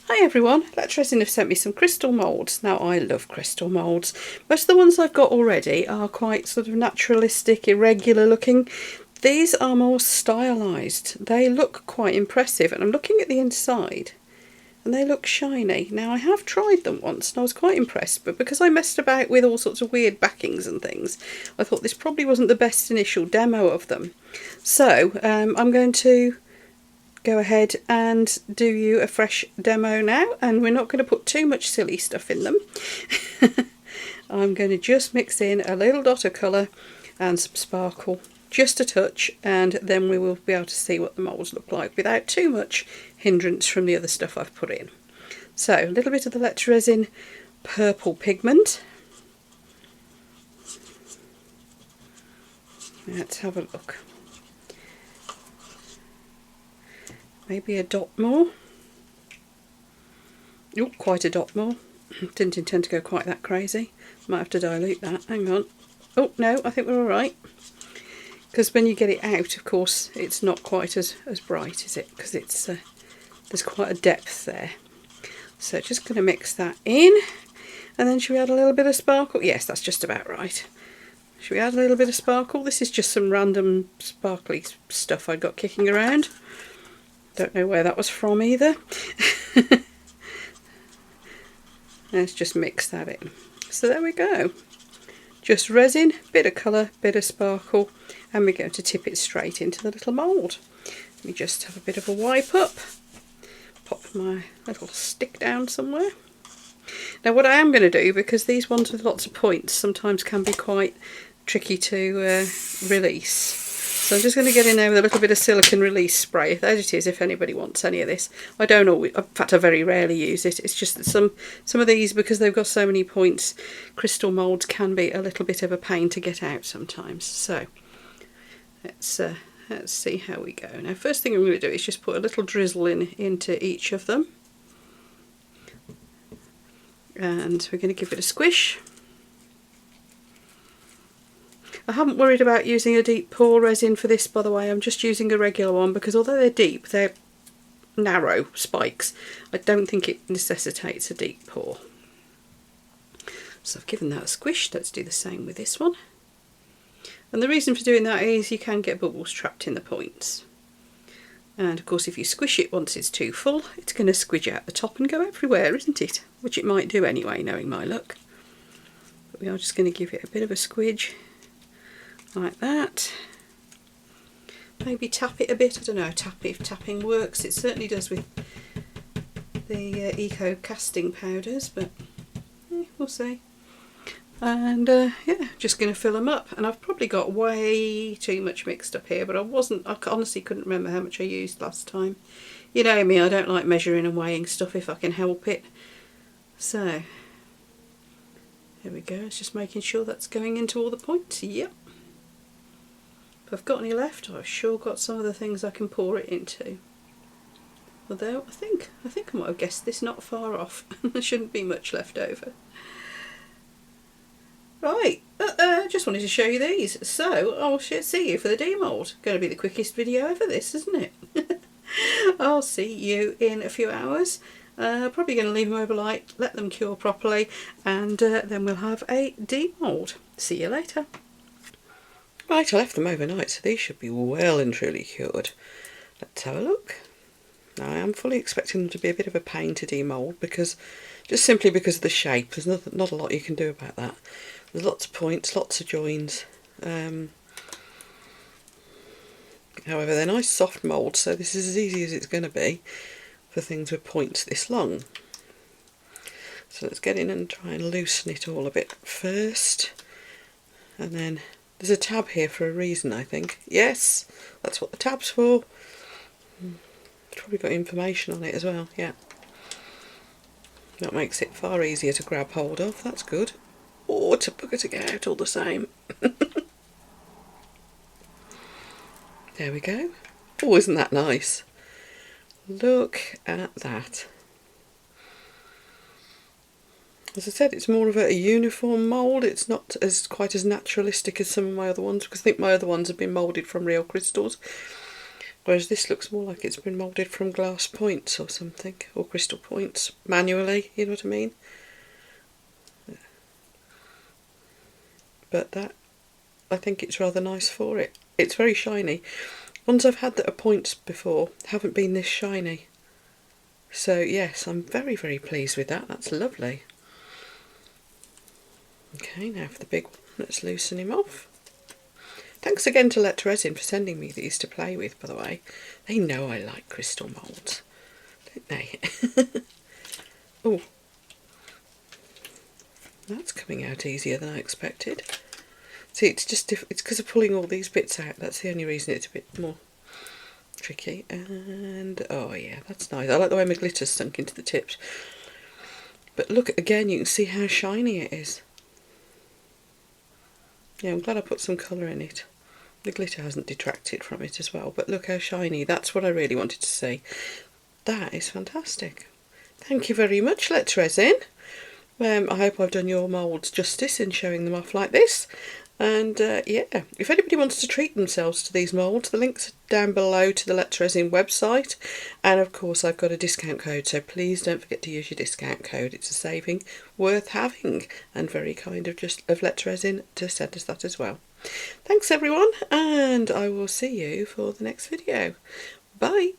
Hi everyone, Let's Resin have sent me some crystal moulds. Now I love crystal moulds. Most of the ones I've got already are quite sort of naturalistic, irregular looking. These are more stylised. They look quite impressive, and I'm looking at the inside and they look shiny. Now I have tried them once and I was quite impressed, but because I messed about with all sorts of weird backings and things, I thought this probably wasn't the best initial demo of them. So I'm going to go ahead and do you a fresh demo now, and we're not going to put too much silly stuff in them. I'm going to just mix in a little dot of colour and some sparkle, just a touch, and then we will be able to see what the moulds look like without too much hindrance from the other stuff I've put in. So a little bit of the Let's Resin purple pigment. Let's have a look. Maybe a dot more. Oh, quite a dot more. Didn't intend to go quite that crazy. Might have to dilute that. Hang on. Oh, no, I think we're alright. Because when you get it out, of course, it's not quite as bright, is it? Because it's there's quite a depth there. So just going to mix that in. And then should we add a little bit of sparkle? Yes, that's just about right. Should we add a little bit of sparkle? This is just some random sparkly stuff I got kicking around. Don't know where that was from either. Let's just mix that in. So there we go. Just resin, bit of colour, bit of sparkle, and we're going to tip it straight into the little mould. Let me just have a bit of a wipe up. Pop my little stick down somewhere. Now what I am going to do, because these ones with lots of points sometimes can be quite tricky to release. So I'm just going to get in there with a little bit of silicone release spray. There it is, if anybody wants any of this. I don't always, in fact I very rarely use it. It's just that some of these, because they've got so many points, crystal moulds can be a little bit of a pain to get out sometimes. So let's see how we go. Now first thing I'm going to do is just put a little drizzle into each of them. And we're going to give it a squish. I haven't worried about using a deep pour resin for this, by the way. I'm just using a regular one because although they're deep, they're narrow spikes. I don't think it necessitates a deep pour. So I've given that a squish. Let's do the same with this one. And the reason for doing that is you can get bubbles trapped in the points. And of course if you squish it once it's too full, it's going to squidge out the top and go everywhere, isn't it? Which it might do anyway, knowing my luck. But we are just going to give it a bit of a squidge. Like that. Maybe tap it a bit. I don't know if tapping works. It certainly does with the eco casting powders, but we'll see. And yeah, just going to fill them up. And I've probably got way too much mixed up here, but I honestly couldn't remember how much I used last time. You know me, I don't like measuring and weighing stuff if I can help it. So there we go. It's just making sure that's going into all the points. Yep. If I've got any left, I've sure got some of the things I can pour it into. Although I think I might have guessed this not far off. There shouldn't be much left over. Right, just wanted to show you these. So I'll see you for the demold. Going to be the quickest video ever, this, isn't it? I'll see you in a few hours. Probably going to leave them overnight, let them cure properly, and then we'll have a demold. See you later. Right, I left them overnight, so these should be well and truly cured. Let's have a look. Now I am fully expecting them to be a bit of a pain to demold, because just simply because of the shape. There's not a lot you can do about that. There's lots of points, lots of joins. However, they're nice soft moulds, so this is as easy as it's going to be for things with points this long. So let's get in and try and loosen it all a bit first, and then there's a tab here for a reason, I think. Yes, that's what the tab's for. It's probably got information on it as well, yeah. That makes it far easier to grab hold of, that's good. Or to bugger to get out all the same. There we go. Oh, isn't that nice? Look at that. As I said, it's more of a uniform mould. It's not quite as naturalistic as some of my other ones, because I think my other ones have been moulded from real crystals. Whereas this looks more like it's been moulded from glass points or something, or crystal points, manually, you know what I mean? But that, I think it's rather nice for it. It's very shiny. Ones I've had that are points before haven't been this shiny. So yes, I'm very, very pleased with that. That's lovely. Okay, now for the big one, let's loosen him off. Thanks again to Resin for sending me these to play with, by the way. They know I like crystal moulds, don't they? Oh, that's coming out easier than I expected. See, it's just it's because of pulling all these bits out. That's the only reason it's a bit more tricky. And oh yeah, that's nice. I like the way my glitter's sunk into the tips. But look, again, you can see how shiny it is. Yeah, I'm glad I put some colour in it. The glitter hasn't detracted from it as well, but look how shiny. That's what I really wanted to see. That is fantastic. Thank you very much, Resin. I hope I've done your moulds justice in showing them off like this. And yeah, if anybody wants to treat themselves to these moulds, the links are down below to the Resin website. And of course I've got a discount code, so please don't forget to use your discount code. It's a saving worth having, and very kind of Resin to send us that as well. Thanks everyone, and I will see you for the next video. Bye!